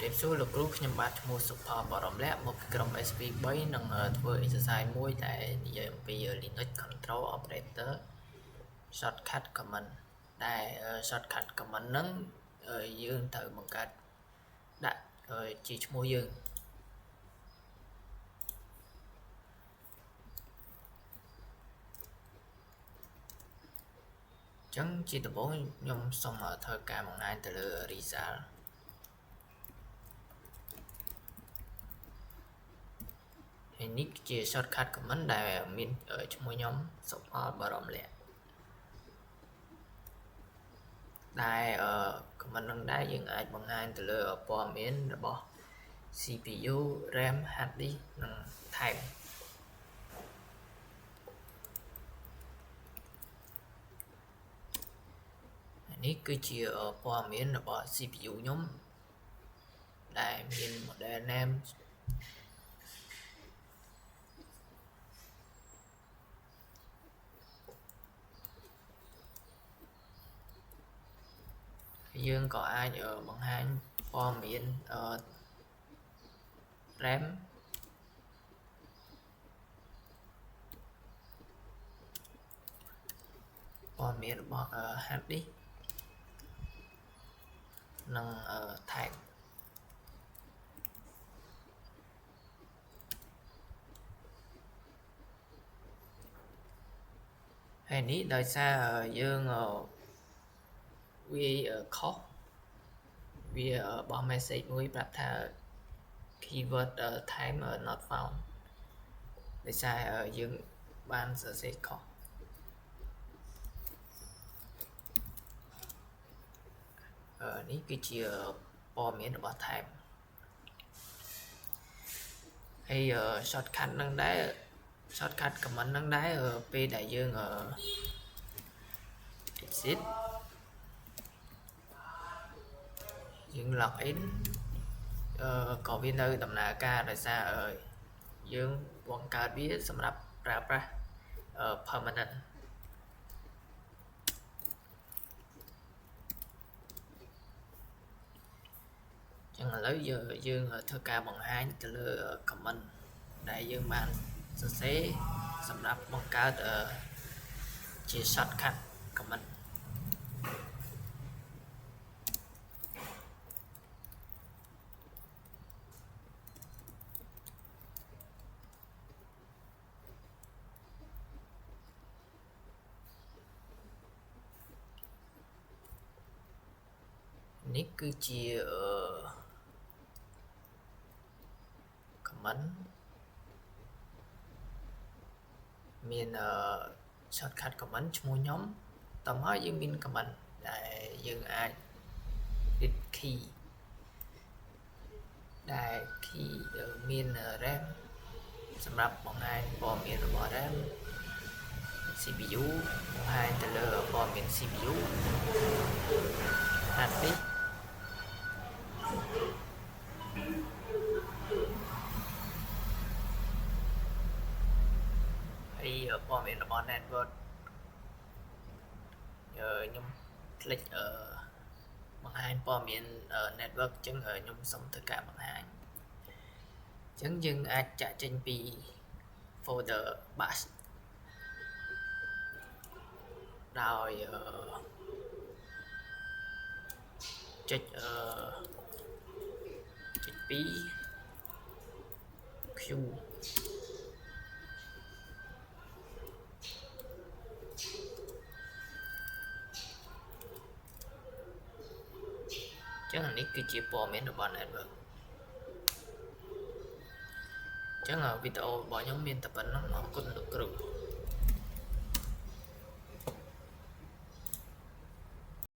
Tiếp xúcលោកគ្រូខ្ញុំបាទឈ្មោះសុផាលបរមលក្ខមកពីក្រុម SP3 នឹងធ្វើ exercise មួយដែលនិយាយអំពី Linux control operator shortcut command ដែល shortcut command ហ្នឹងយើងត្រូវបង្កើតដាក់ជាឈ្មោះយើងអញ្ចឹងជាដំបូងខ្ញុំសូមធ្វើការបង្ហាញទៅលើ resultហើយនេះជា shortcut command ដែលមានឈ្មោះខ្ញុំសុផាលបរមលក្ខដែលcommand នឹងដែរយើងអាចបង្ហាញទៅលើព័ត៌មានរបស់ CPU RAM hard disk និង time នេះគឺជាព័ត៌មានរបស់ CPU ខ្ញុំដែលមាន model name យើងក៏អាចបង្ហាញព័ត៌មានRAM ព័ត៌មានរបស់ hard disk និង tag ហើយនេះដោយសារយើងវាខុសវាបោះ message មួយប្រាប់ថា keyword time not found ដោយសារយើងបានសរសេរខុសនេះគឺជាព័ត៌មានរបស់ time ហើយ shortcut នឹងដែរ shortcut command នឹងដែរពេលដែលយើង exit យើង login ក៏វានៅដំណើរការដោយសារយើងបង្កើតវាសម្រាប់ប្រើប្រាស់ permanent ចឹងឥឡូវយើងធ្វើការបង្ហាញទៅលើ command ដែលយើងបានសរសេរសម្រាប់បង្កើតជា shortcut command នេះគឺជា command មាន shortcut command ឈ្មោះខ្ញុំតមកយើងមាន command ដែលយើងអាច edit key ដែល key មាន RAM សម្រាប់បង្ហាញព័ត៌មានរបស់ RAM CPU បង្ហាញទៅលើព័ត៌មាន CPU hard disk ហើយព័ត៌មានរបស់ network ខ្ញុំ click បង្ហាញព័ត៌មាន network អញ្ចឹងខ្ញុំសូមធ្វើការបង្ហាញអញ្ចឹងយើងអាចចាក់ចេញពី folder bash ដោយចុច2 Q ចឹងនេះគឺជាព័ត៌មានរបស់ network ចឹងវីដេអូរបស់ខ្ញុំមានតែប៉ុណ្ណឹងអរគុណលោកគ្រូ